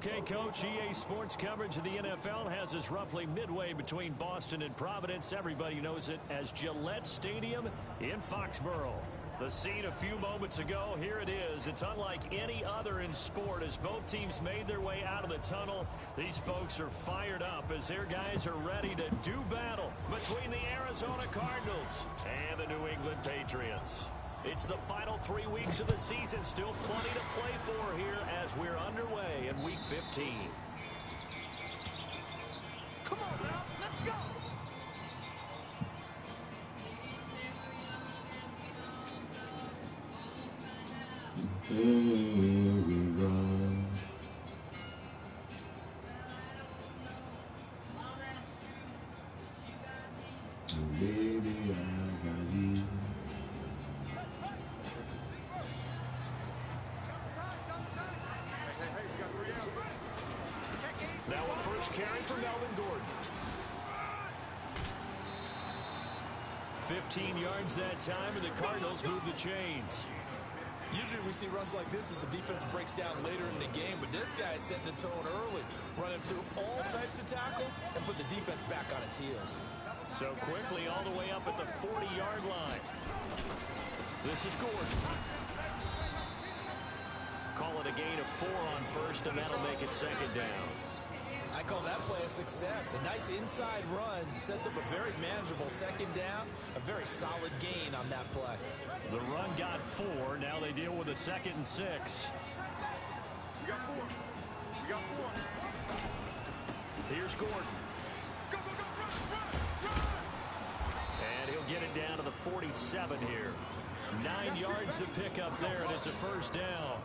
Okay, Coach, EA Sports coverage of the NFL has us roughly midway between Boston and Providence. Everybody knows it as Gillette Stadium in Foxborough. The scene a few moments ago, here it is. It's unlike any other in sport as both teams made their way out of the tunnel. These folks are fired up as their guys are ready to do battle between the Arizona Cardinals and the New England Patriots. It's the final 3 weeks of the season. Still plenty to play for here as we're underway in Week 15. Come on now, let's go! Here we run. And baby, I got you. Now a first carry for Melvin Gordon. 15 yards that time, and the Cardinals move the chains. Usually we see runs like this as the defense breaks down later in the game, but this guy is setting the tone early, running through all types of tackles and put the defense back on its heels. So quickly all the way up at the 40-yard line. This is Gordon. Call it a gain of 4 on first, and that'll make it second down. I call that play a success. A nice inside run sets up a very manageable second down, a very solid gain on that play. The run got 4. Now they deal with a 2nd and 6. We got 4. We got 4. Here's Gordon. Go, go, go, run! And he'll get it down to the 47 here. 9 yards to pick up there, and it's a first down.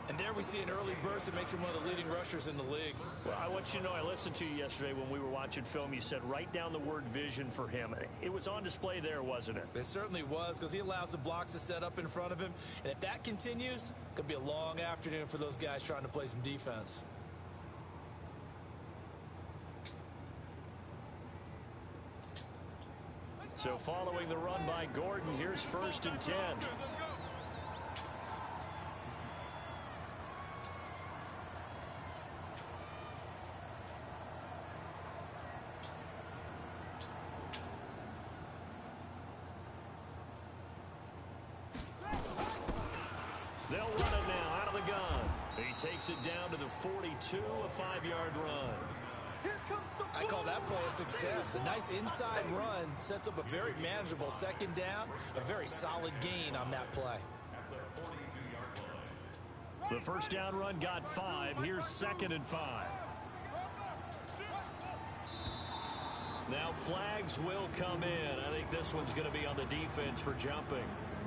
And there we see an early burst that makes him one of the leading rushers in the league. Well, I want you to know, I listened to you yesterday when we were watching film. You said write down the word vision for him. It was on display there, wasn't it? It certainly was, because he allows the blocks to set up in front of him. And if that continues, it could be a long afternoon for those guys trying to play some defense. So following the run by Gordon, here's 1st and 10. They'll run it now out of the gun. He takes it down to the 42, a 5-yard run. I call that play a success. A nice inside run sets up a very manageable second down, a very solid gain on that play. The first down run got 5. Here's 2nd and 5. Now flags will come in. I think this one's going to be on the defense for jumping.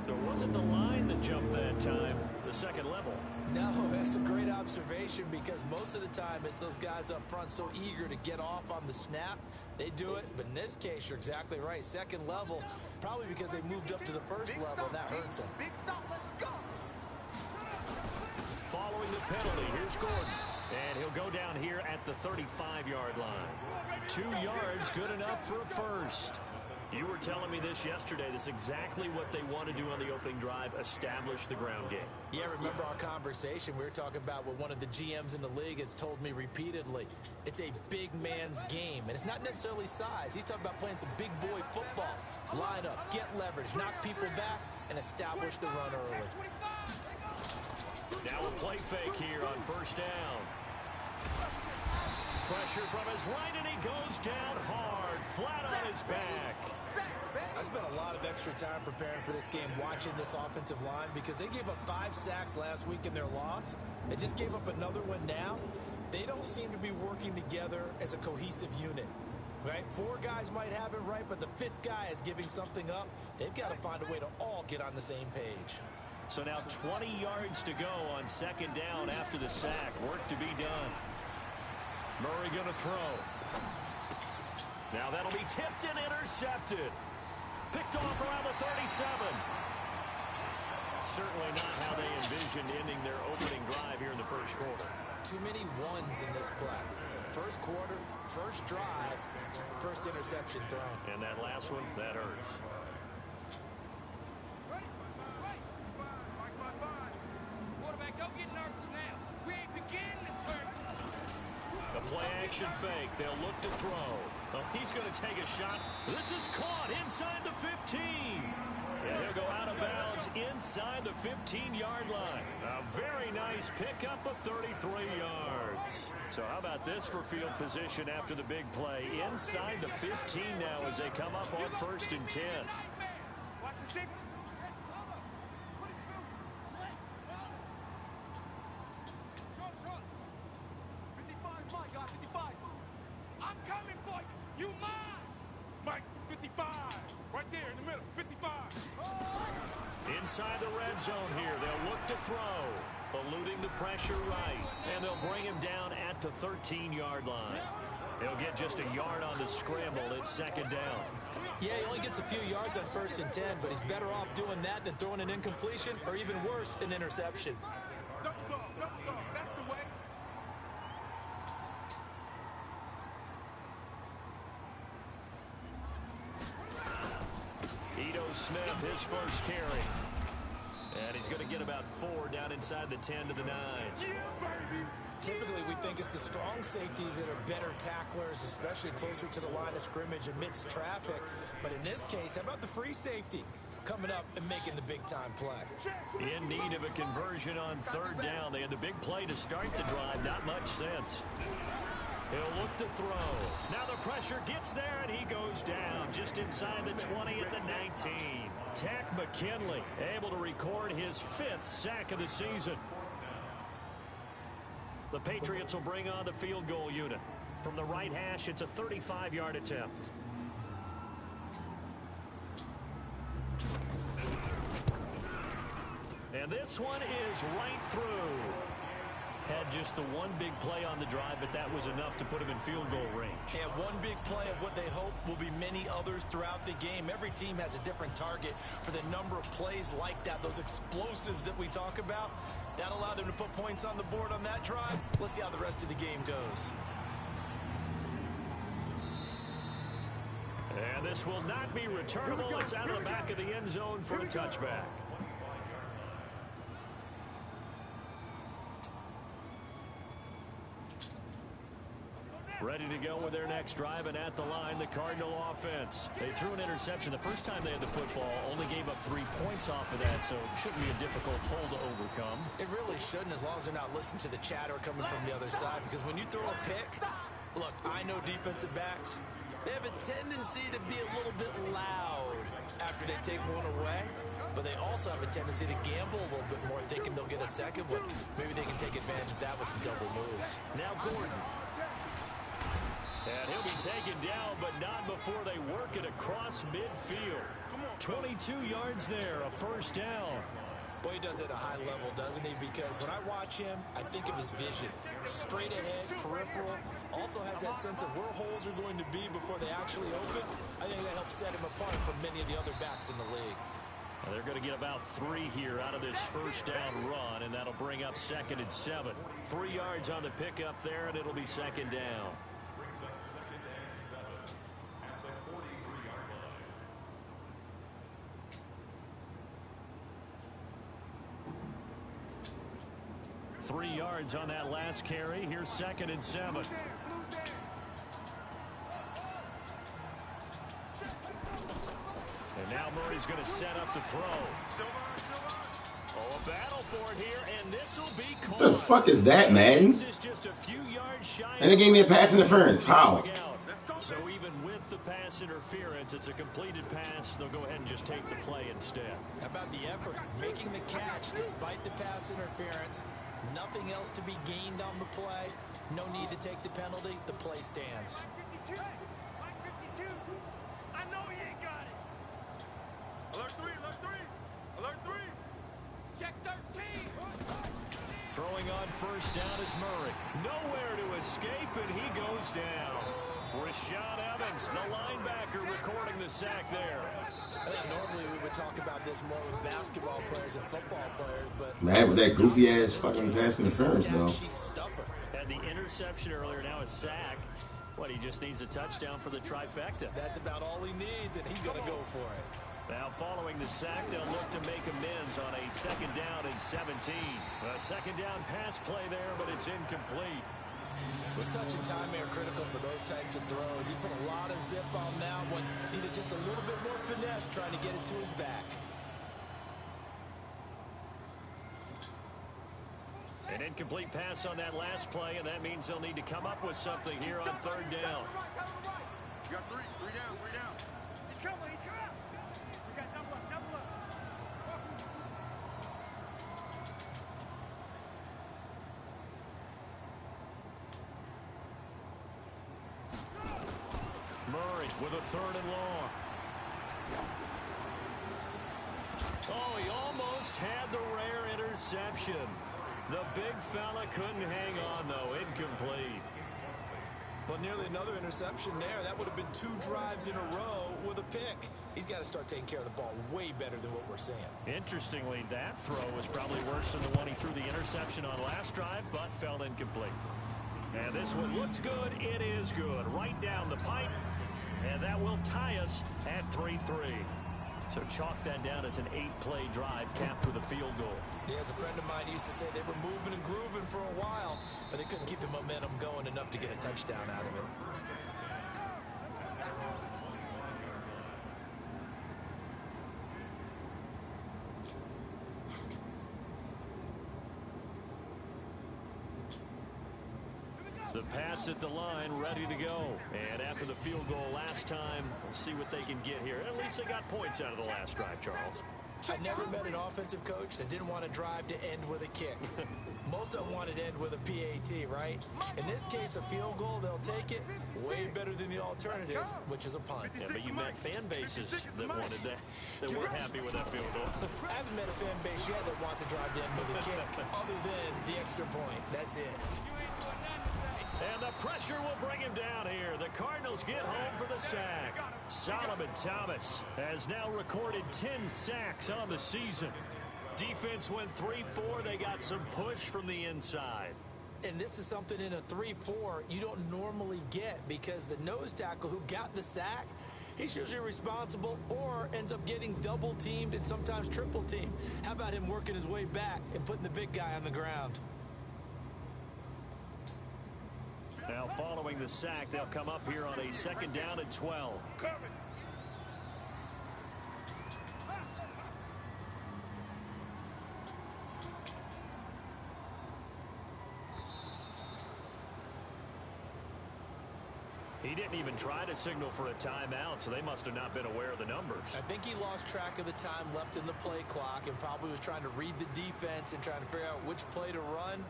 There wasn't the line that jumped that time, the second level. No, that's a great observation because most of the time it's those guys up front so eager to get off on the snap. They do it, but in this case, you're exactly right. Second level, probably because they moved up to the first level, and that hurts them. Big stop, let's go! Following the penalty, here's Gordon. And he'll go down here at the 35-yard line. 2 yards, good enough for a first. You were telling me this yesterday. This is exactly what they want to do on the opening drive, establish the ground game. Yeah, remember our conversation? We were talking about what one of the GMs in the league has told me repeatedly. It's a big man's game, and it's not necessarily size. He's talking about playing some big boy football. Line up, get leverage, knock people back, and establish the run early. Now a play fake here on first down. Pressure from his right, and he goes down hard, flat on his back. I spent a lot of extra time preparing for this game, watching this offensive line, because they gave up 5 sacks last week in their loss. They just gave up another one now. They don't seem to be working together as a cohesive unit, right? 4 guys might have it right, but the 5th guy is giving something up. They've got to find a way to all get on the same page. So now 20 yards to go on second down after the sack. Work to be done. Murray going to throw. Now that'll be tipped and intercepted. Picked off around the 37. Certainly not how they envisioned ending their opening drive here in the first quarter. Too many ones in this play. First quarter, first drive, first interception thrown. And that last one, that hurts. Quarterback, don't get nervous now. We ain't beginning the tournament. play-action fake. They'll look to throw. Oh, he's going to take a shot. This is caught inside the 15. And he'll go out of bounds inside the 15-yard line. A very nice pickup of 33 yards. So how about this for field position after the big play? Inside the 15 now as they come up on 1st and 10. Watch the six. Inside the red zone here. They'll look to throw. Eluding the pressure right. And they'll bring him down at the 13-yard line. He'll get just a yard on the scramble. It's 2nd down. Yeah, he only gets a few yards on 1st and 10, but he's better off doing that than throwing an incompletion or even worse, an interception. That's the way. Ito Smith, his first carry. And he's going to get about 4 down inside the 10 to the 9. Yeah, baby. Typically, we think it's the strong safeties that are better tacklers, especially closer to the line of scrimmage amidst traffic. But in this case, how about the free safety coming up and making the big-time play? In need of a conversion on 3rd down. They had the big play to start the drive. Not much sense. He'll look to throw. Now the pressure gets there, and he goes down just inside the 20 at the 19. Tack McKinley able to record his 5th sack of the season. The Patriots will bring on the field goal unit. From the right hash, it's a 35-yard attempt. And this one is right through. Had just the one big play on the drive, but that was enough to put him in field goal range. And one big play of what they hope will be many others throughout the game. Every team has a different target for the number of plays like that, those explosives that we talk about. That allowed them to put points on the board on that drive. Let's see how the rest of the game goes. And this will not be returnable. It's out of the back of the end zone for a touchback. Ready to go with their next drive, and at the line, the Cardinal offense. They threw an interception the first time they had the football, only gave up 3 points off of that, so it shouldn't be a difficult hole to overcome. It really shouldn't, as long as they're not listening to the chatter coming from the other side, because when you throw a pick, look, I know defensive backs, they have a tendency to be a little bit loud after they take one away, but they also have a tendency to gamble a little bit more, thinking they'll get a second one. Maybe they can take advantage of that with some double moves. Now Gordon. And he'll be taken down, but not before they work it across midfield. 22 yards there, a 1st down. Boy, he does it at a high level, doesn't he? Because when I watch him, I think of his vision. Straight ahead, peripheral. Also has that sense of where holes are going to be before they actually open. I think that helps set him apart from many of the other backs in the league. Well, they're going to get about 3 here out of this 1st down run, and that'll bring up 2nd and 7. 3 yards on the pickup there, and it'll be 2nd down. 3 yards on that last carry. Here's 2nd and 7. And now Murray's going to set up to throw. Oh, a battle for it here, and this will be caught. What the fuck is that, man? This is just a few yards shy. And they gave me a pass interference. How? So even with the pass interference, it's a completed pass. They'll go ahead and just take the play instead. How about the effort? Making the catch despite the pass interference. Nothing else to be gained on the play. No need to take the penalty. The play stands. I know he ain't got it. Alert 3, alert 3. Alert 3. Check 13. Throwing on 1st down is Murray. Nowhere to escape, and he goes down. Rashad Evans, the linebacker, recording the sack there. I think normally we would talk about this more with basketball players and football players, but Man, with that goofy ass fucking pass interference, though. Had the interception earlier, now a sack. What, he just needs a touchdown for the trifecta. That's about all he needs, and he's going to go for it. Now following the sack, they'll look to make amends on a 2nd down and 17. A 2nd down pass play there, but it's incomplete. Well, touch and timing are critical for those types of throws. He put a lot of zip on that one. Needed just a little bit more finesse trying to get it to his back. An incomplete pass on that last play, and that means they'll need to come up with something here on third down. You got three down, three down. He's coming, he's coming. We got double up, double up. Murray with a third and long. Oh, he almost had the rare interception. The big fella couldn't hang on, though. Incomplete. Well, nearly another interception there. That would have been 2 drives in a row with a pick. He's got to start taking care of the ball way better than what we're seeing. Interestingly, That throw was probably worse than the one he threw the interception on last drive, but fell incomplete. And this one looks good. It is good. Right down the pipe. And that will tie us at 3-3. So chalk that down as an 8-play drive capped with a field goal. Yeah, as a friend of mine used to say, they were moving and grooving for a while, but they couldn't keep the momentum going enough to get a touchdown out of it. The Pats at the line, ready to go. And after the field goal last time, we'll see what they can get here. At least they got points out of the last drive, Charles. I never met an offensive coach that didn't want to drive to end with a kick. Most of them wanted to end with a PAT, right? In this case, a field goal, they'll take it. Way better than the alternative, which is a punt. Yeah, but you met fan bases that wanted that, that weren't happy with that field goal. I haven't met a fan base yet that wants to drive to end with a kick, other than the extra point. That's it. And the pressure will bring him down here. The Cardinals get home for the sack. Solomon Thomas has now recorded 10 sacks on the season. Defense went 3-4. They got some push from the inside. And this is something in a 3-4 you don't normally get, because the nose tackle who got the sack, he's usually responsible or ends up getting double teamed and sometimes triple teamed. How about him working his way back and putting the big guy on the ground? Now following the sack, they'll come up here on a 2nd down and 12. He didn't even try to signal for a timeout, so they must have not been aware of the numbers. I think he lost track of the time left in the play clock and probably was trying to read the defense and trying to figure out which play to run,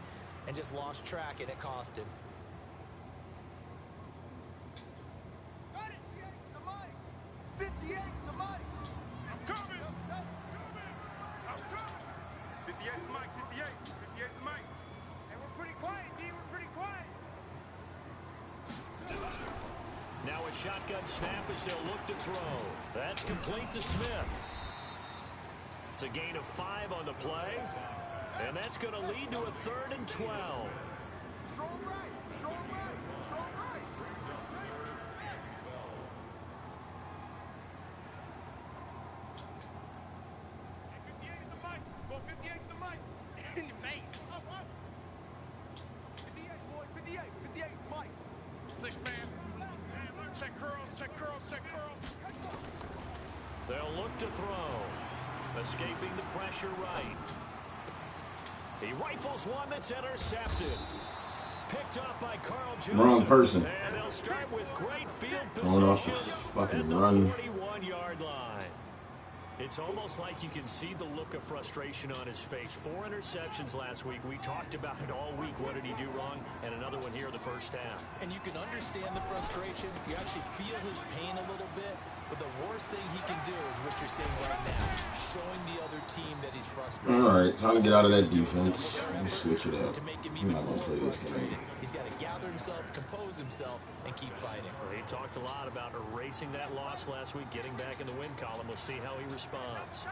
and just lost track, and it cost him. Got it, 58 the mic. I'm coming. I'm coming. 58 the mic, 58. 58 the mic. And we're pretty quiet, D. We're pretty quiet. Now a shotgun snap as they'll look to throw. That's complete to Smith. It's a gain of 5 on the play. And that's going to lead to a 3rd and 12. Strong right, strong right, strong right. 58 is the mic. Go 58 is the mic. In your face. 58, boy, 58. 58 is the mic. 6 man. Check curls, check curls, check curls. They'll look to throw. Escaping the pressure right. He rifles one that's intercepted. Picked up by Carl Joseph. Wrong person. And they'll start with great field Going off position the fucking at the run. 41-yard line. It's almost like you can see the look of frustration on his face. 4 interceptions last week. We talked about it all week. What did he do wrong? And another one here in the first half. And you can understand the frustration. You actually feel his pain a little bit. But the worst thing he can do is what you're seeing right now, showing the other team that he's frustrated. All right, time to get out of that defense. Let me switch it up. To make him I'm even not more gonna play this frustrated, game. he's got to gather himself, compose himself, and keep fighting. Well, he talked a lot about erasing that loss last week, getting back in the win column. We'll see how he responds.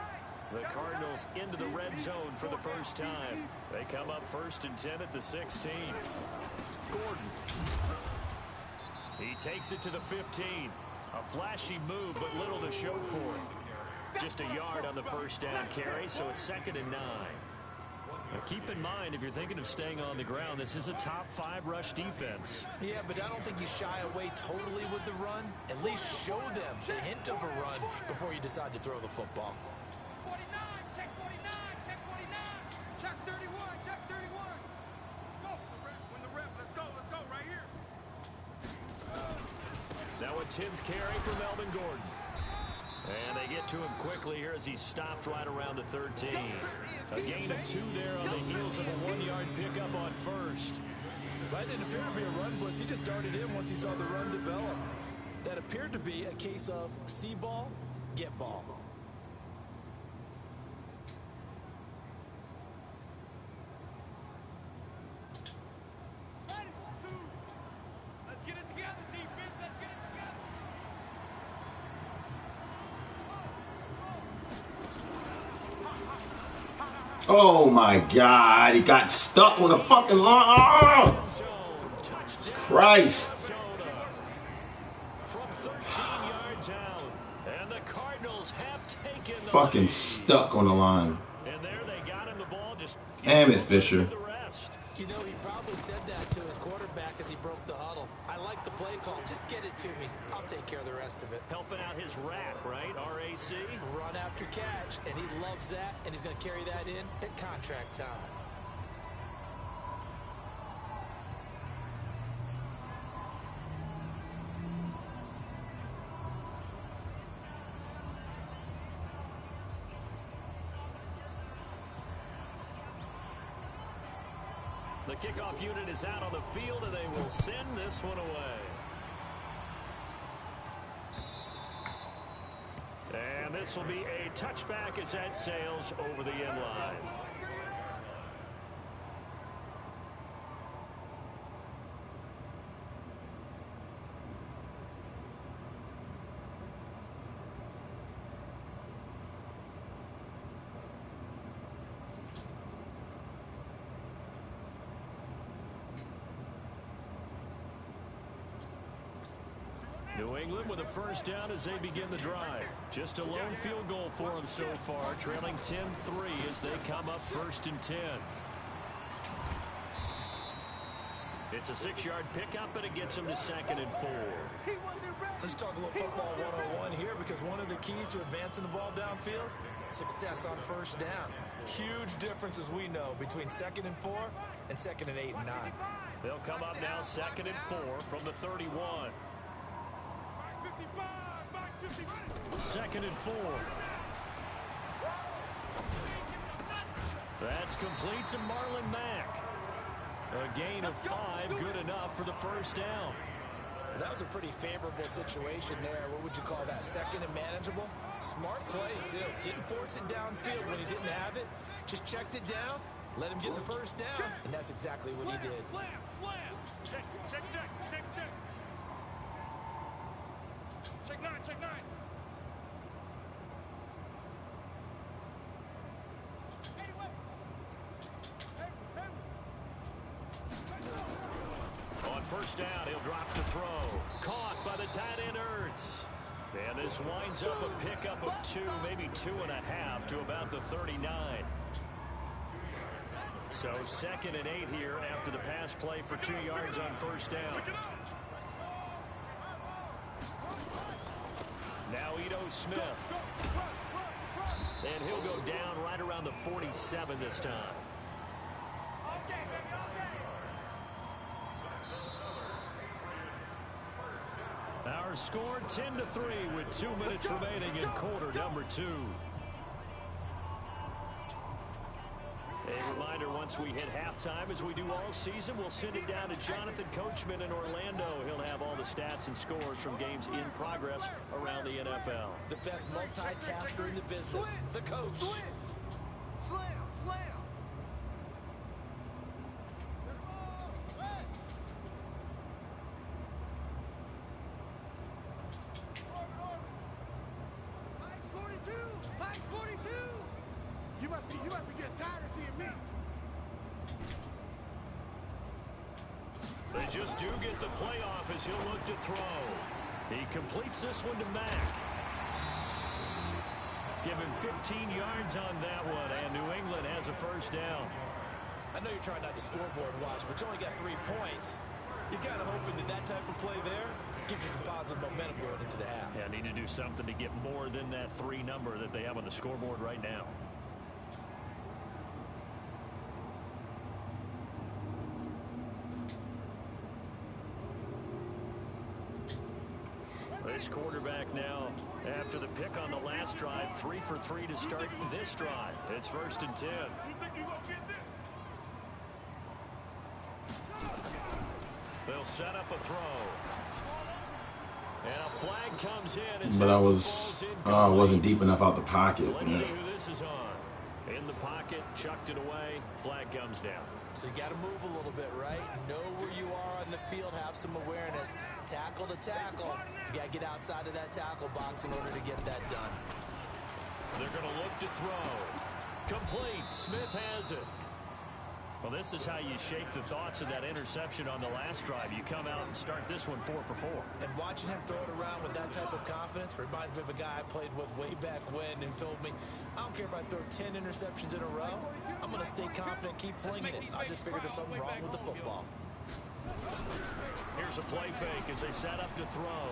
The Cardinals into the red zone for the first time. They come up 1st and 10 at the 16. Gordon. He takes it to the 15. A flashy move, but little to show for it. Just a yard on the first down carry, so it's 2nd and 9. Now keep in mind, if you're thinking of staying on the ground, this is a top 5 rush defense. Yeah, but I don't think you shy away totally with the run. At least show them the hint of a run before you decide to throw the football. 49, check 49, check 49. Check 31, check 31. Go, win the rep. Let's go right here. Now a 10th carry for Melvin Gordon. And they get to him quickly here as he stopped right around the 13. A gain of 2 there on the heels of a 1-yard pickup on first. That didn't appear to be a run blitz. He just darted in once he saw the run develop. That appeared to be a case of see ball, get ball. Let's get it together, defense. Let's get it together. Oh my God, he got stuck on the fucking line. Oh! Christ. From 13 yards out, and the Cardinals have taken the Fucking lead. stuck on the line. And there they got him the ball. Just Damn it, Fisher. the rest. You know, he probably said that to his quarterback as he broke the huddle. I like the play call. Just get it to me. I'll take care of the rest of it. Helping out his rack, right? RAC. Run after catch, and he loves that, and he's going to carry that in at contract time. The kickoff unit is out on the field, and they will send this one away. And this will be a touchback as that sails over the end line. New England with a first down as they begin the drive. Just a lone field goal for them so far, trailing 10-3 as they come up 1st and 10. It's a 6-yard pickup, but it gets them to 2nd and 4. Let's talk a little football 101 here, because one of the keys to advancing the ball downfield, success on first down. Huge difference, as we know, between 2nd and 4 and 2nd and 8 and 9. They'll come up now 2nd and 4 from the 31. 2nd and 4. That's complete to Marlon Mack. A gain of 5, good enough for the first down. That was a pretty favorable situation there. What would you call that? 2nd and manageable? Smart play, too. Didn't force it downfield when he didn't have it. Just checked it down, let him get the first down, and that's exactly what he did. Slam. Check. Check 9. On first down, he'll drop to throw. Caught by the tight end Ertz. And this winds up a pickup of 2, maybe 2.5 to about the 39. So 2nd and 8 here after the pass play for 2 yards on first down. Now Ito Smith. And he'll go down right around the 47 this time. Our score 10-3 with 2 minutes remaining in quarter number 2. A reminder, once we hit halftime, as we do all season, we'll send it down to Jonathan Coachman in Orlando. He'll have all the stats and scores from games in progress around the NFL. The best multitasker in the business, the coach. Slam. Pikes 42. You must be getting tired of seeing me. They just do get the playoff as he'll look to throw. He completes this one to Mack. Give him 15 yards on that one, and New England has a first down. I know you're trying not to scoreboard watch, but you only got 3 points. You're kind of hoping that that type of play there gives you some positive momentum going into the half. Yeah, need to do something to get more than that 3 number that they have on the scoreboard right now. This quarterback now, after the pick on the last drive, 3 for 3 to start this drive. It's 1st and 10. They'll set up a throw. And a flag comes in. But I wasn't deep enough out the pocket. Let's see who this is on. In the pocket, chucked it away. Flag comes down. So you got to move a little bit, right? Know where you are on the field, have some awareness. Tackle to tackle. You got to get outside of that tackle box in order to get that done. They're going to look to throw. Complete. Smith has it. Well, this is how you shape the thoughts of that interception on the last drive. You come out and start this one 4 for 4. And watching him throw it around with that type of confidence reminds me of a guy I played with way back when who told me, I don't care if I throw 10 interceptions in a row. I'm going to stay confident, keep flinging it. I just figured there's something wrong with the football. Here's a play fake as they set up to throw.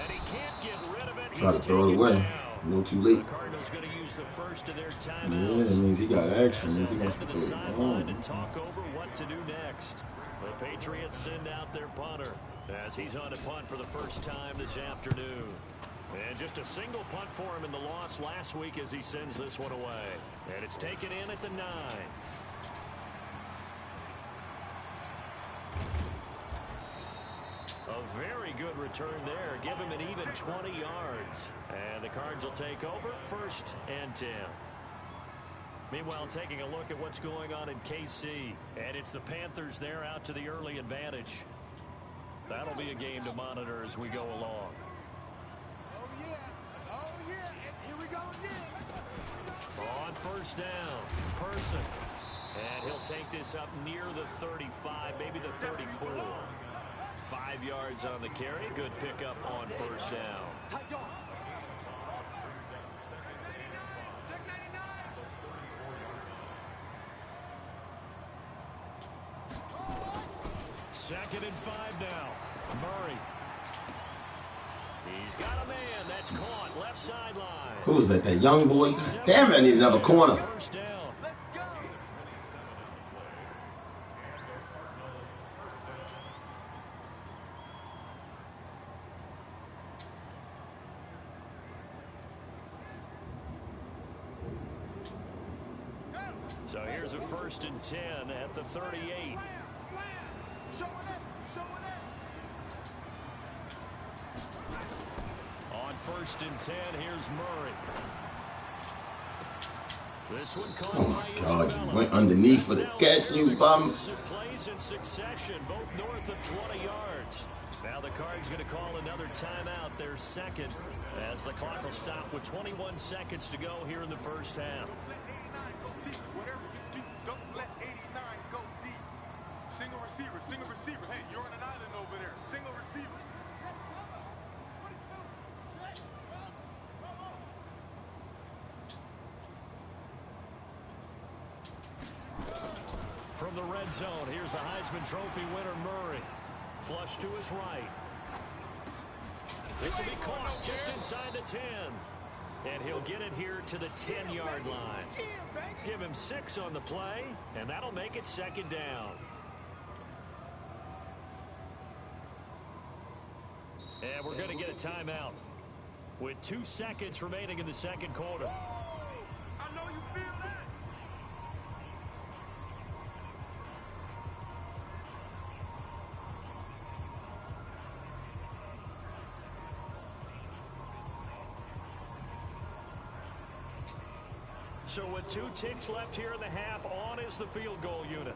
And he can't get rid of it. Try to throw it away. A little too late. The Cardinals going to use the first of their timeouts. Yeah, it means he got action. It means he Head wants to to the throw it sideline on. and talk over what to do next. The Patriots send out their punter as he's on to punt for the first time this afternoon. And just a single punt for him in the loss last week as he sends this one away. And it's taken in at the 9. A very good return there. Give him an even 20 yards. And the Cards will take over 1st and 10. Meanwhile, taking a look at what's going on in KC. And it's the Panthers there out to the early advantage. That'll be a game to monitor as we go along. Oh, yeah. Oh, yeah. And here we go again. On 1st down, Person. And he'll take this up near the 35, maybe the 34. 5 yards on the carry. Good pickup on 1st down. Check 99. 2nd and 5 now. Murray. He's got a man. That's caught. Left sideline. Who was that? That young boy? Damn it, I need another corner. 1st down. So here's a 1st and 10 at the 38. Slam. Show it in. Show it in. On 1st and 10, here's Murray. This one caught Oh by my God, Isabella. you went underneath for the catch, you bum. Plays in succession, both north of 20 yards. Now the Cards going to call another timeout, their 2nd, as the clock will stop with 21 seconds to go here in the 1st half. Let 89 go deep. Whatever you do, don't let 89 go deep. Single receiver, single receiver. Hey, you're on an island over there. Single receiver. From the red zone, here's the Heisman Trophy winner, Murray. Flush to his right. This will be caught just inside the 10. And he'll get it here to the 10-yard line. Give him 6 on the play, and that'll make it 2nd down. And we're going to get a timeout with 2 seconds remaining in the 2nd quarter. I know you feel that. So with 2 ticks left here in the half, on is the field goal unit.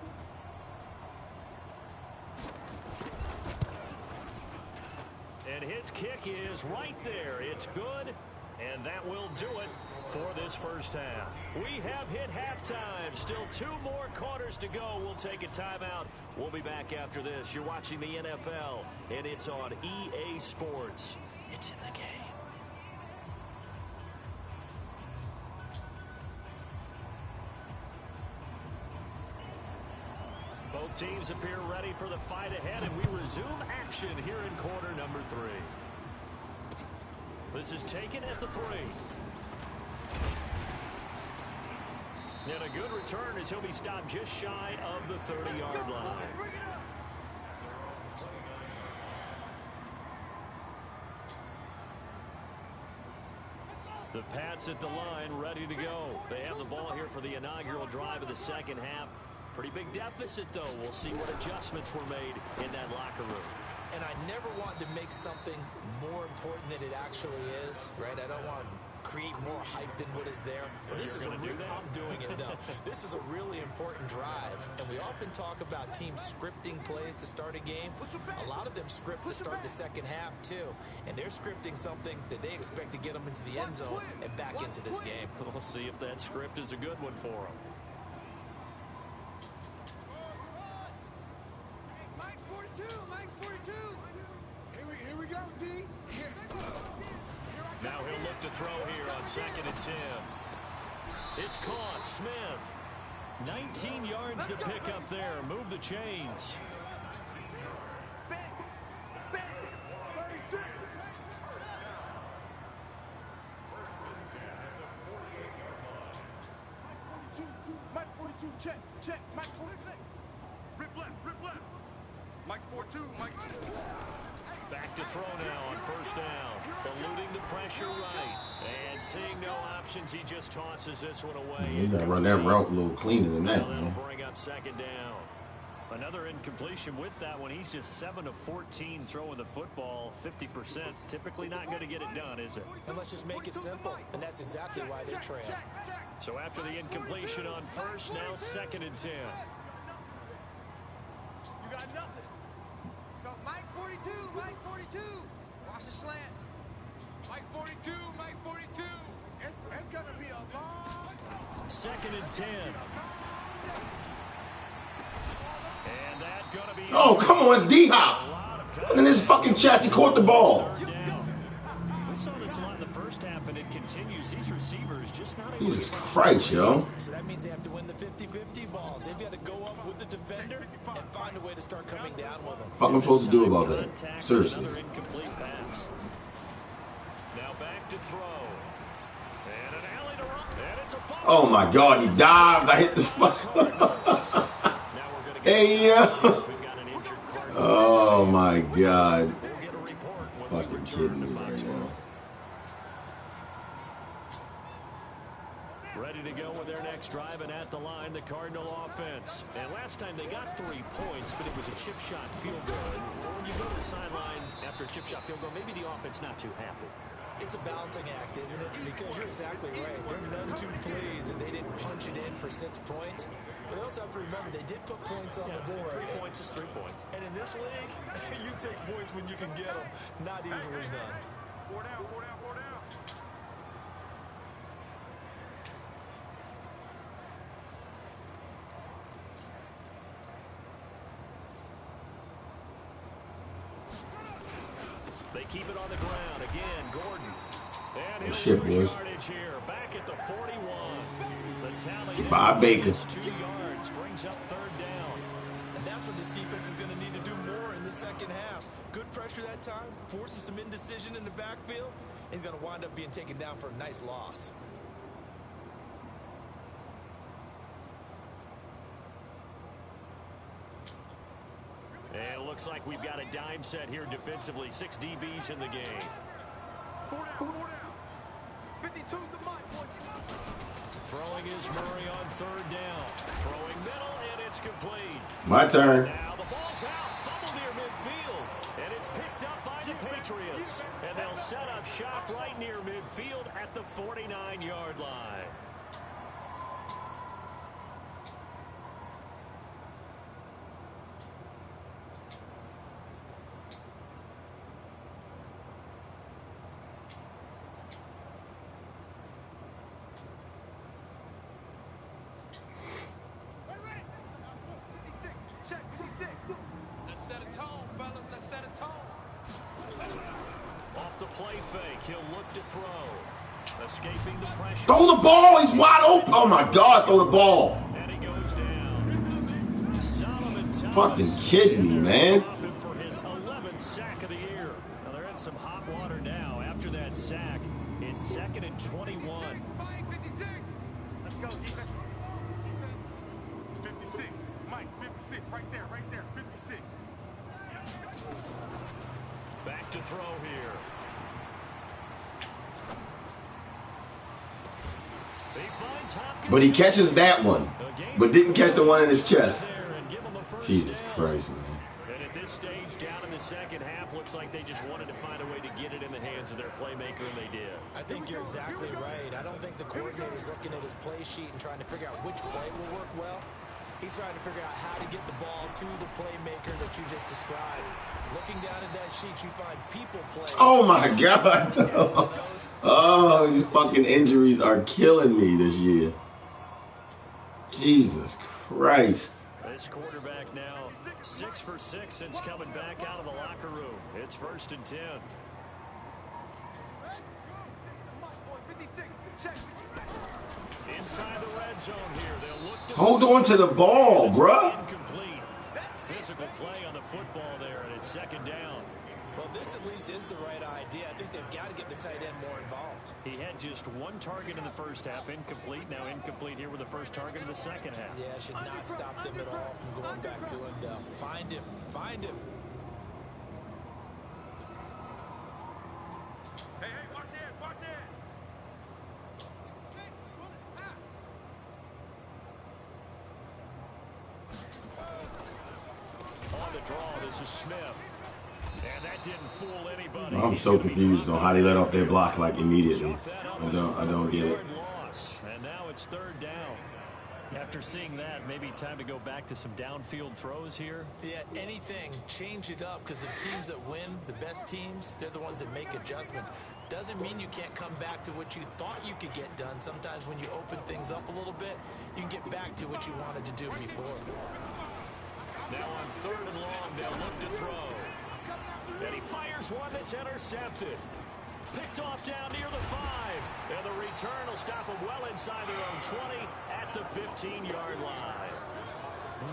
And his kick is right there. It's good, and that will do it for this 1st half. We have hit halftime. Still 2 more quarters to go. We'll take a timeout. We'll be back after this. You're watching the NFL, and it's on EA Sports. It's in the game. Both teams appear ready for the fight ahead, and we resume action here in quarter number 3. This is taken at the 3. And a good return as he'll be stopped just shy of the 30-yard line. The Pats at the line, ready to go. They have the ball here for the inaugural drive of the second half. Pretty big deficit, though. We'll see what adjustments were made in that locker room. And I never want to make something more important than it actually is, right? I don't want to create more hype than what is there. But this is I'm doing it, though. This is a really important drive. And we often talk about teams scripting plays to start a game. A lot of them script to start the second half, too. And they're scripting something that they expect to get them into the end zone and back into this game. We'll see if that script is a good one for them. Mike's 42. Mike's 42. Here we go, D. Now he'll look to throw here on 2nd and 10. It's caught. Smith. 19 yards to pick up there. Move the chains. 36. Mike 42, check. Mike 46. Rip left. Mike's 4-2. Mike. Back to throw now on 1st down. Eluding the pressure right. And seeing no options, he just tosses this one away. You gotta run that route a little cleaner than that, That'll man. bring up 2nd down. Another incompletion with that one. He's just 7 of 14 throwing the football, 50%. Typically not going to get it done, is it? And let's just make it simple. And that's exactly why they trail. So after the incompletion on 1st, now 2nd and 10. You got nothing. So Mike 42. Mike 42. Watch the slant. Mike 42. Mike 42. It's going to be a long. 2nd and 10. And that's going to be... Oh, come on, it's D-Hop. Look at his fucking chest. He caught the ball. We saw this a lot in the first half, and it continues. These receivers just not able Jesus Christ, yo. So that means they have to win the 50-50 balls. They've got to go up with the defender and find a way to start coming down with them. What am I supposed to do about that? Seriously. Another incomplete pass. Now back to throw. And an alley to run. And it's a fumble. Oh my God, he dived. I hit the spot. Hey, yeah. Oh my God. Fucking kidding me right now. Ready to go with their next drive, and at the line, the Cardinal offense. And last time they got 3 points, but it was a chip shot field goal. And when you go to the sideline after a chip shot field goal, maybe the offense not too happy. It's a balancing act, isn't it? Because you're exactly right. They're none too pleased that they didn't punch it in for 6 points. But they also have to remember they did put points on the board. 3 points is 3 points. And in this league, you take points when you can get them. Not easily done. 4 down. They keep it on the ground. Again, Gordon. And he'll Shit, lose boys. yardage here. Back at the 41. The tally Goodbye, Baker. is 2 yards. Brings up 3rd down. And that's what this defense is going to need to do more in the second half. Good pressure that time. Forces some indecision in the backfield. He's going to wind up being taken down for a nice loss. And it looks like we've got a dime set here defensively. 6 DBs in the game. 4 down. 52's the mark. Throwing is Murray on 3rd down. Throwing middle, and it's complete. My turn. Now the ball's out. Fumble near midfield. And it's picked up by the Patriots. And they'll set up shop right near midfield at the 49-yard line. Let's set a tone, fellas. Let's set a tone. Off the play fake, he'll look to throw. Escaping the pressure. Throw the ball. He's wide open. Oh my God, throw the ball. And he goes down. Solomon fucking kidding me, man? For his 11th sack of the year. Now they're in some hot water now. After that sack, it's 2nd and 21. 56. Let's go, defense. 56. Mike, 56. Right there, 56. Back to throw here. He finds Hopkins. But he catches that one, but didn't catch the one in his chest. Jesus Christ, man. And at this stage, down in the second half, looks like they just wanted to find a way to get it in the hands of their playmaker, and they did. I think you're exactly right. I don't think the coordinator's looking at his play sheet and trying to figure out which play will work well. He's trying to figure out how to get the ball to the playmaker that you just described. Looking down at that sheet, you find people play. Oh, my God. Oh, these fucking injuries are killing me this year. Jesus Christ. This quarterback now 6 for 6 since coming back out of the locker room. It's 1st and 10. Inside the red zone here. They'll look to Hold on to the ball, bruh. incomplete. Physical play on the football there, and it's 2nd down. Well, this at least is the right idea. I think they've got to get the tight end more involved. He had just 1 target in the first half, incomplete. Now incomplete here with the first target in the second half. Yeah, should not stop them at all from going back to him. They'll find him. Find him. Hey, watch it, watch it. On the draw, this is Smith. And that didn't fool anybody. I'm so confused on how they let off their block like immediately. I don't get it. And now it's 3rd down. After seeing that, maybe time to go back to some downfield throws here. Yeah, anything. Change it up, because the teams that win, the best teams, they're the ones that make adjustments. Doesn't mean you can't come back to what you thought you could get done. Sometimes when you open things up a little bit, you can get back to what you wanted to do before. Now on 3rd and long, they'll look to throw. And he fires one that's intercepted. Picked off down near the 5. And the return will stop them well inside their own 20 at the 15-yard line.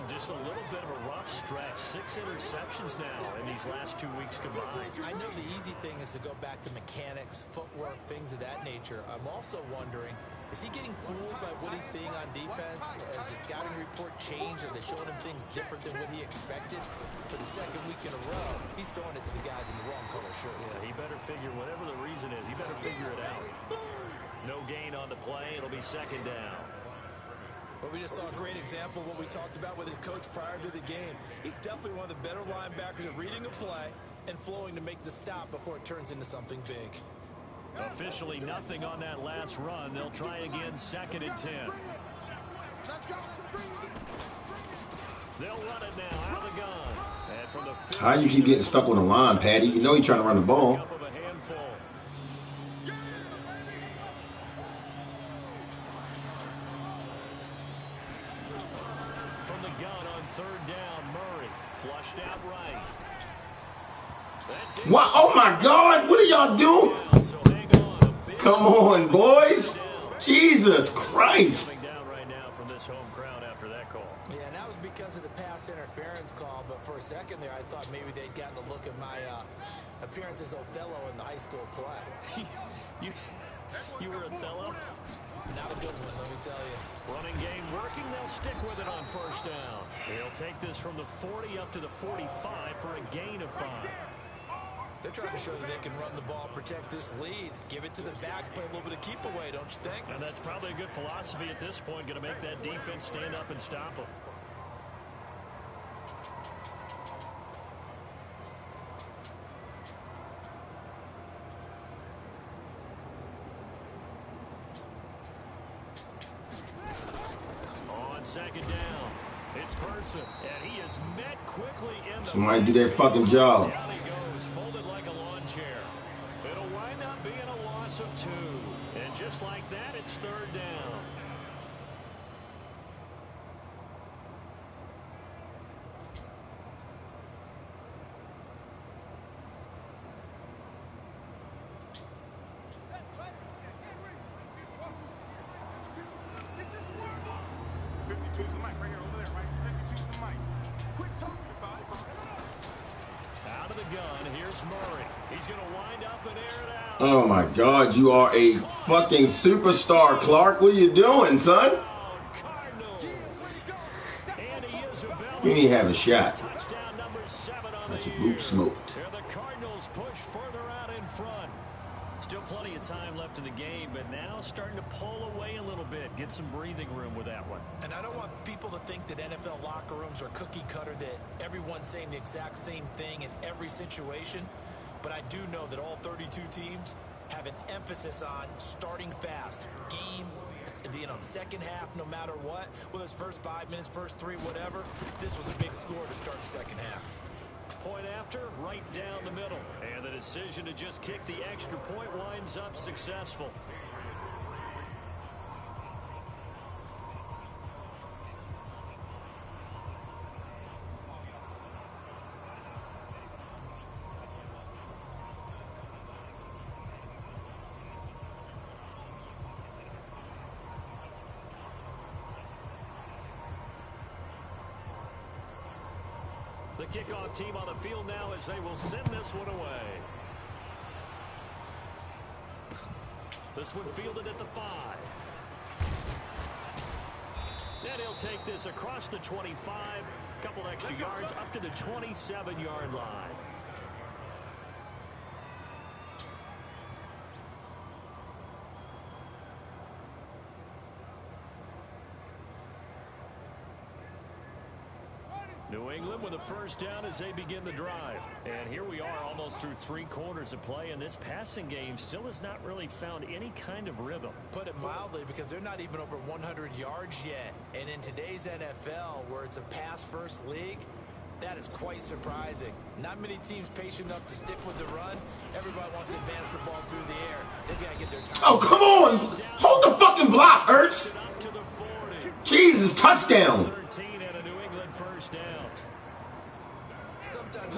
Just a little bit of a rough stretch. 6 interceptions now in these last 2 weeks combined. I know the easy thing is to go back to mechanics, footwork, things of that nature. I'm also wondering, is he getting fooled by what he's seeing on defense? Has the scouting report changed? Are they showing him things different than what he expected? For the 2nd week in a row, he's throwing it to the guys in the wrong color shirts. Yeah, he better figure, whatever the reason is, he better figure it out. No gain on the play. It'll be 2nd down. But we just saw a great example of what we talked about with his coach prior to the game. He's definitely one of the better linebackers at reading a play and flowing to make the stop before it turns into something big. Officially nothing on that last run. They'll try again, 2nd and 10. They'll run it now out of the gun. And from the How you keep getting stuck on the line, Patty? You know he's trying to run the ball. From the gun on 3rd down, Murray flushed out right. What? Oh my God! What are y'all doing? Come on, boys! Jesus Christ! Down right now from this home crowd after that call. Yeah, and that was because of the pass interference call. But for a second there, I thought maybe they'd gotten a look at my appearance as Othello in the high school play. You were Othello? Not a good one, let me tell you. Running game working. They'll stick with it on 1st down. They'll take this from the 40 up to the 45 for a gain of 5. They're trying to show that they can run the ball, protect this lead, give it to the backs, play a little bit of keep away, don't you think? And that's probably a good philosophy at this point, going to make that defense stand up and stop them. On 2nd down, it's Person, and he is met quickly in the... Somebody do their fucking job. Down he goes, folded like a lawn chair. It'll wind up being a loss of 2. And just like that, it's 3rd down. Quit talking about it. Out of the gun, here's Murray. He's going to wind up and air it out. Oh my God, you are a fucking superstar, Clark. What are you doing, son? You need to have a shot. Touchdown number 7 on Got the your boot smoked. Here the Cardinals push further out in front. Still plenty of time left in the game, but now starting to pull away a little bit. Get some breathing room with that one. And I don't want people to think that NFL locker rooms are cookie cutter, that everyone's saying the exact same thing in every situation. But I do know that all 32 teams have an emphasis on starting fast. Game, second half, no matter what. Whether it's first 5 minutes, first 3, whatever. This was a big score to start the second half. Point after, right down the middle. And the decision to just kick the extra point winds up successful. The kickoff team on the field now as they will send this one away. This one fielded at the 5. And he'll take this across the 25. Couple extra yards up to the 27-yard line. New England with a first down as they begin the drive. And here we are almost through 3 quarters of play, and this passing game still has not really found any kind of rhythm. Put it mildly, because they're not even over 100 yards yet. And in today's NFL, where it's a pass-first league, that is quite surprising. Not many teams patient enough to stick with the run. Everybody wants to advance the ball through the air. They got to get their time. Oh, come on. Hold the fucking block, Ertz. Jesus, touchdown. 13 and a New England first down.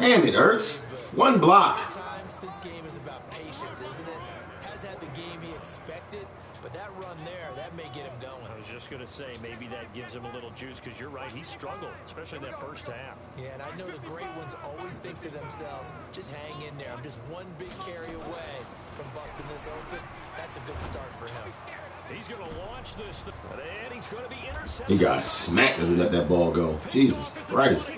Damn it, Ertz. One block. Sometimes this game is about patience, isn't it? Has had the game he expected, but that run there, that may get him going. I was just going to say, maybe that gives him a little juice, because you're right, he struggled, especially in that first half. Yeah, and I know the great ones always think to themselves, just hang in there. I'm just one big carry away from busting this open. That's a good start for him. He's going to launch this, and he's going to be intercepted. He got smacked as he let that ball go. Jesus Christ.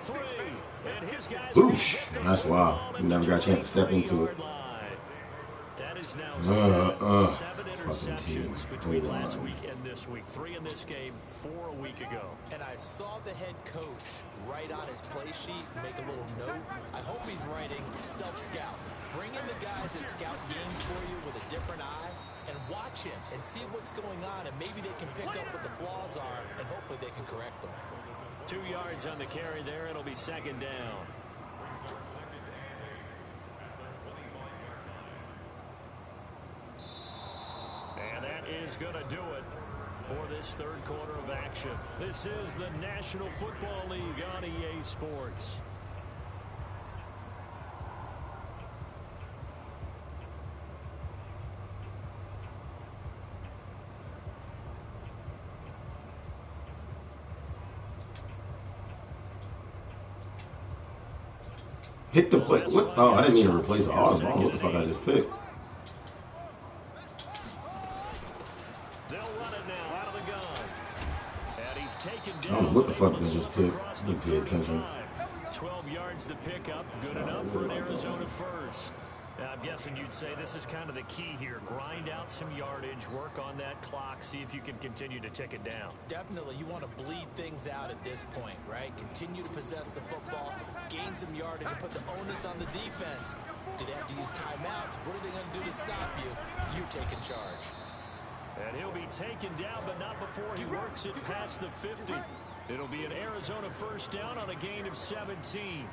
Boosh. That's wild. He never got a chance to step into it. That is now 7 interceptions between last week and this week. 3 in this game, 4 a week ago. And I saw the head coach write on his play sheet, make a little note. I hope he's writing self-scout. Bring in the guys that scout games for you with a different eye and watch him and see what's going on, and maybe they can pick up what the flaws are, and hopefully they can correct them. 2 yards on the carry there. It'll be second down. And that is going to do it for this third quarter of action. This is the National Football League on EA Sports. Hit the play. What? Oh, I didn't mean to replace the audible. What the fuck I just picked? They'll run it now out of the gun. And he's taken I down. don't know what the fuck I just picked. I didn't pay attention. 12 yards to pick up. Good enough for an Arizona first. Now, I'm guessing you'd say this is kind of the key here. Grind out some yardage, work on that clock, see if you can continue to tick it down. Definitely, you want to bleed things out at this point, right? Continue to possess the football, gain some yardage, and put the onus on the defense. Do they have to use timeouts? What are they going to do to stop you? You're taking charge. And he'll be taken down, but not before he works it past the 50. It'll be an Arizona first down on a gain of 17.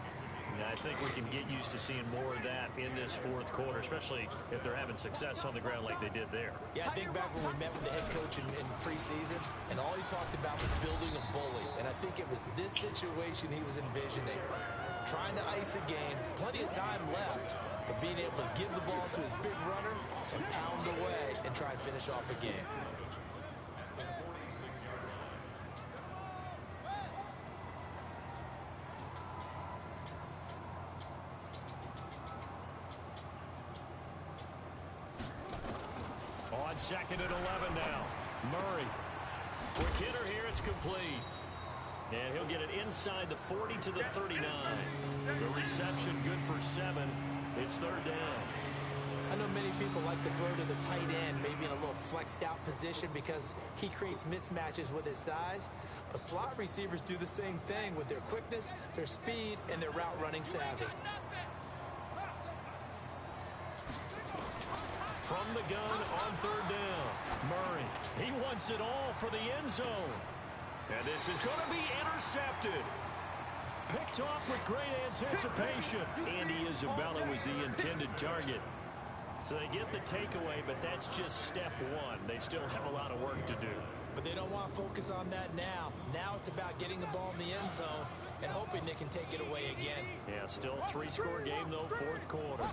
I think we can get used to seeing more of that in this fourth quarter, especially if they're having success on the ground like they did there. Yeah, I think back when we met with the head coach in preseason, and all he talked about was building a bully. And I think it was this situation he was envisioning. Trying to ice a game, plenty of time left, but being able to give the ball to his big runner and pound away and try and finish off a game. 2nd and 11 now. Murray. Quick hitter here. It's complete. And he'll get it inside the 40 to the 39. The reception good for 7. It's 3rd down. I know many people like to throw to the tight end, maybe in a little flexed out position because he creates mismatches with his size. But slot receivers do the same thing with their quickness, their speed, and their route running savvy. From the gun on 3rd down. Murray. He wants it all for the end zone. And this is going to be intercepted. Picked off with great anticipation. Andy Isabella was the intended target. So they get the takeaway, but that's just step 1. They still have a lot of work to do. But they don't want to focus on that now. Now it's about getting the ball in the end zone and hoping they can take it away again. Yeah, still a 3-score game, though, 4th quarter.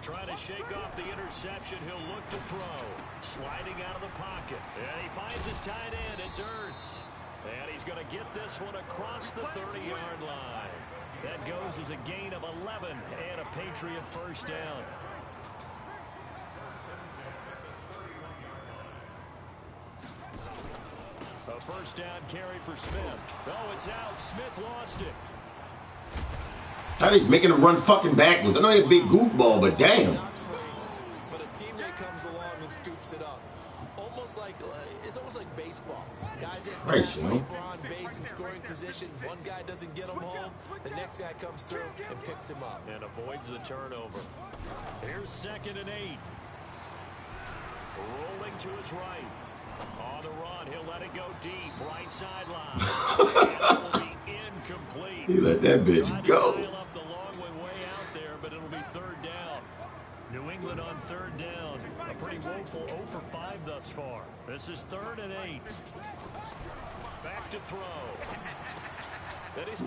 Trying to shake off the interception. He'll look to throw. Sliding out of the pocket. And he finds his tight end. It's Ertz. And he's going to get this one across the 30-yard line. That goes as a gain of 11 and a Patriot 1st down. A 1st down carry for Smith. Oh, it's out. Smith lost it. How they making him run fucking backwards? I know he's a big goofball, but damn. But a teammate comes along and scoops it up. It's almost like baseball. Guys at people on base in scoring position. One guy doesn't get them home. The next guy comes through and picks him up. And avoids the turnover. Here's 2nd and 8. Rolling to his right. On the run, he'll let it go deep. Right sideline. And it will be incomplete. He let that bitch go. Up the long way out there, but it'll be 3rd down. New England on 3rd down. A pretty woeful 0 for 5 thus far. This is 3rd and 8. Back to throw.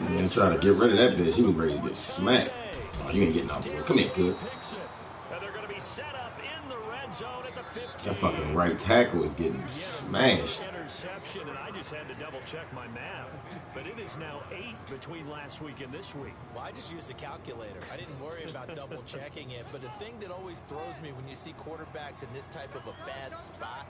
Man, trying to get rid of that bitch. He was ready to get smacked. Oh, you ain't getting out there. Come here, good. And they're going to be set up in the red zone at the 15. That fucking right tackle is getting smashed. Interception, and I just had to double check my math. But it is now 8 between last week and this week. Well, I just used a calculator. I didn't worry about double checking it. But the thing that always throws me when you see quarterbacks in this type of a bad spot,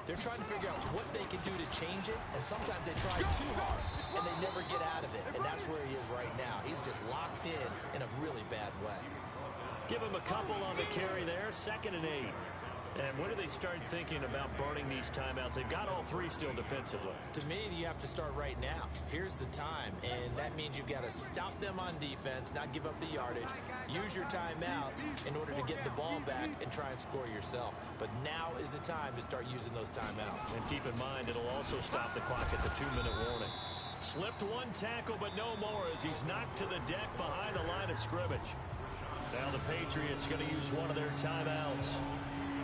they're trying to figure out what they can do to change it. And sometimes they try too hard, and they never get out of it. And that's where he is right now. He's just locked in a really bad way. Give him a couple on the carry there. 2nd and 8. And when do they start thinking about burning these timeouts? They've got all 3 still defensively. To me, you have to start right now. Here's the time, and that means you've got to stop them on defense, not give up the yardage, use your timeouts in order to get the ball back and try and score yourself. But now is the time to start using those timeouts. And keep in mind, it'll also stop the clock at the 2-minute warning. Slipped one tackle, but no more as he's knocked to the deck behind the line of scrimmage. Now the Patriots going to use one of their timeouts.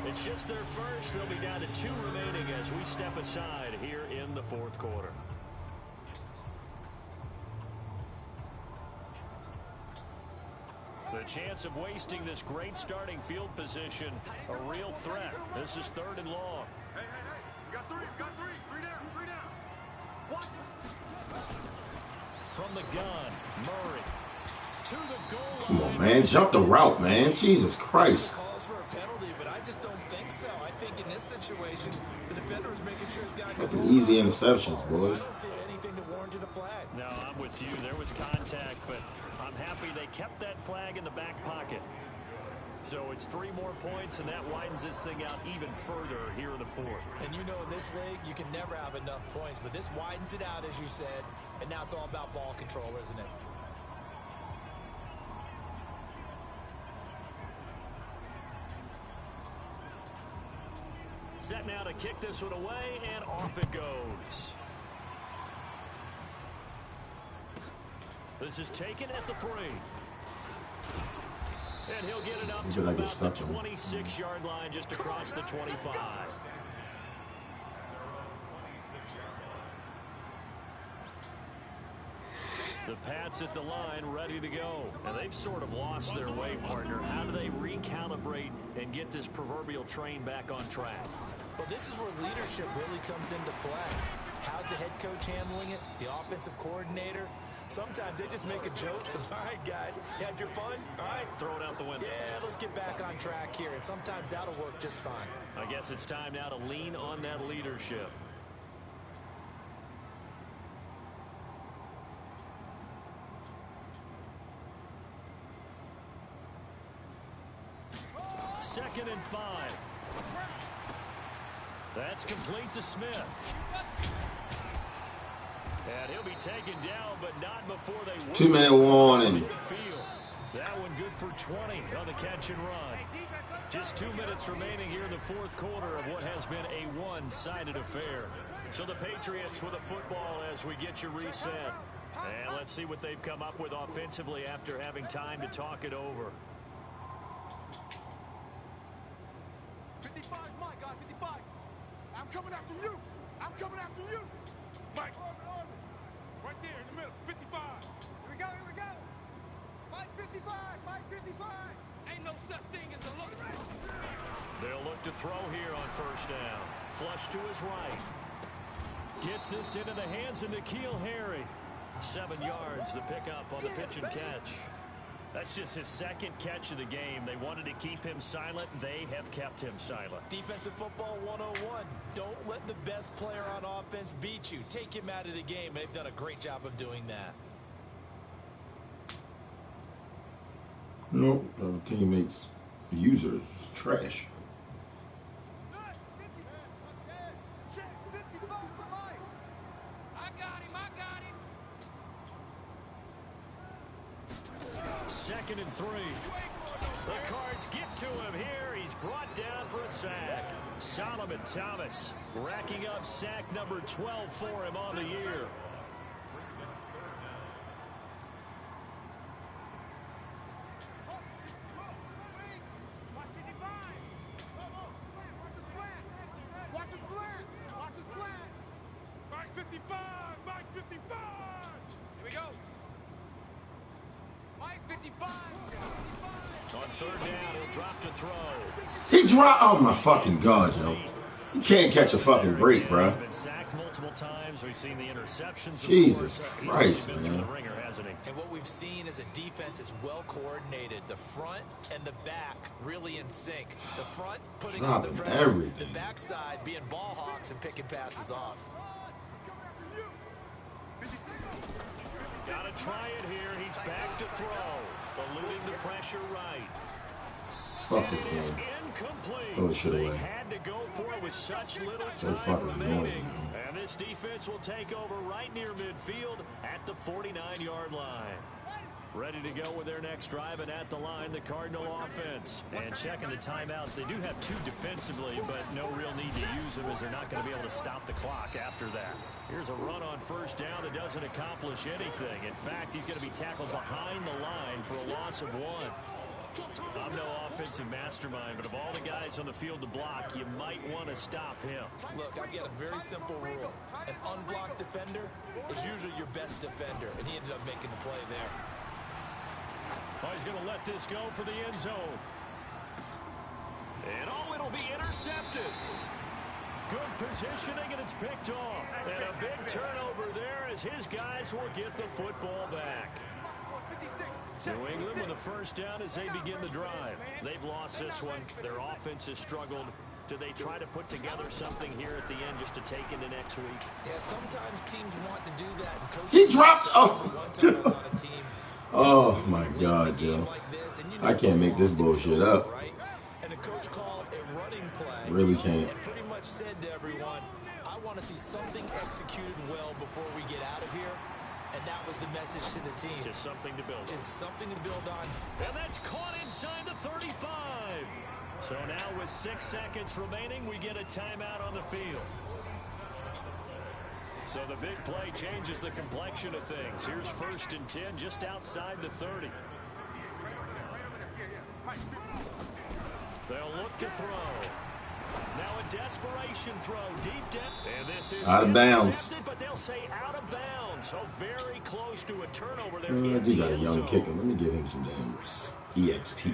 It's just their first. They'll be down to 2 remaining as we step aside here in the 4th quarter. The chance of wasting this great starting field position, a real threat. This is 3rd and long. Hey, we got 3, three down. Watch it. From the gun, Murray to the goal line. Come on, man. Jump the route, man. Jesus Christ. Calls for a penalty, but I just don't think so. I think in this situation, the defender is making sure he's got good Easy interceptions, boys. I don't see anything to warrant a flag. No, I'm with you. There was contact, but I'm happy they kept that flag in the back pocket. So it's 3 more points, and that widens this thing out even further here in the 4th. And you know, in this league, you can never have enough points, but this widens it out, as you said, and now it's all about ball control, isn't it? Set now to kick this one away, and off it goes. This is taken at the 3. And he'll get it up to about the 26-yard line, just across the 25. The Pats at the line, ready to go. And they've sort of lost their way, partner. How do they recalibrate and get this proverbial train back on track? Well, this is where leadership really comes into play. How's the head coach handling it? The offensive coordinator? Sometimes they just make a joke. All right, guys, you had your fun? All right. Throw it out the window. Yeah, let's get back on track here, and sometimes that'll work just fine. I guess it's time now to lean on that leadership. Second and 5. That's complete to Smith. And he'll be taken down, but not before they win. 2-minute warning. That one good for 20 on the catch and run. Just 2 minutes remaining here in the fourth quarter of what has been a one-sided affair. So the Patriots with a football as we get you reset. And let's see what they've come up with offensively after having time to talk it over. 55, Mike, guys, 55. I'm coming after you. I'm coming after you. Mike, right there in the middle, 55. Here we go, here we go. Mike 55, Mike 55. Ain't no such thing as a look. They'll look to throw here on first down. Flush to his right. Gets this into the hands of N'Keal Harry. 7 yards, the pickup on the pitch and catch. That's just his second catch of the game. They wanted to keep him silent. They have kept him silent. Defensive football 101. Don't let the best player on offense beat you. Take him out of the game. They've done a great job of doing that. Nope, the teammates, users, trash. Second and 3. The Cards get to him here. He's brought down for a sack. Solomon Thomas racking up sack number 12 for him on the year. Mike 55, Mike 55. Here we go. Mike 55. On third down, he'll drop to throw. He dropped. Oh my fucking God, yo! You can't catch a fucking break, bro. He's been sacked multiple times. We've seen the interceptions. Jesus He's Christ, really been through man. the ringer, hasn't he? And what we've seen is a defense that's well coordinated. The front and the back really in sync. The front putting on the Dropping pressure. everything. The backside being ball hawks and picking passes off. Got to try it here. He's back to throw. Eluding the pressure right. Fuck And this it is game. incomplete. Throw the shit They away. had to go for it with such little So time fucking remaining. annoying, man. And this defense will take over right near midfield at the 49-yard line. Ready to go with their next drive, and at the line, the Cardinal offense. And checking the timeouts, they do have 2 defensively, but no real need to use them as they're not going to be able to stop the clock after that. Here's a run on first down that doesn't accomplish anything. In fact, he's going to be tackled behind the line for a loss of 1. I'm no offensive mastermind, but of all the guys on the field to block, you might want to stop him. Look, I've got a very simple rule. An unblocked defender is usually your best defender, and he ended up making the play there. Oh, he's going to let this go for the end zone. And oh, it'll be intercepted. Good positioning, and it's picked off. And a big turnover there as his guys will get the football back. New England with a first down as they begin the drive. They've lost this one. Their offense has struggled. Do they try to put together something here at the end just to take into next week? Yeah, sometimes teams want to do that. And coaches He dropped. Oh. One time I was on a team. Oh my God, yo! I can't make this bullshit up. And the coach called a running play. Really can't. And pretty much said to everyone, I want to see something executed well before we get out of here. And that was the message to the team. Just something to build on. Just something to build on. And that's caught inside the 35. So now with 6 seconds remaining, we get a timeout on the field. So the big play changes the complexion of things. Here's 1st and 10 just outside the 30. They'll look to throw. Now a desperation throw deep down. And this is Out of bounds. But they'll say out of bounds. So very close to a turnover there. I do got a young kicker. Let me give him some damn EXP.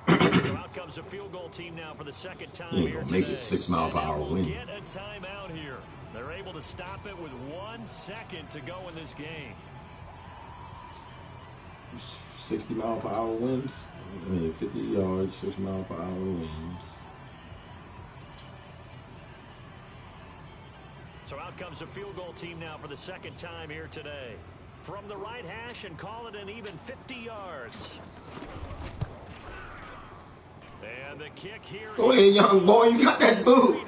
So out comes a field goal team now for the second time He ain't here gonna make today. it 6 mile per hour We'll wind. get a timeout here. They're able to stop it with 1 second to go in this game. 60-mile-per-hour winds. I mean, 50 yards, 60-mile-per-hour winds. So out comes a field goal team now for the second time here today. From the right hash and call it an even 50 yards. And the kick here. Go ahead, young boy. You got that boot.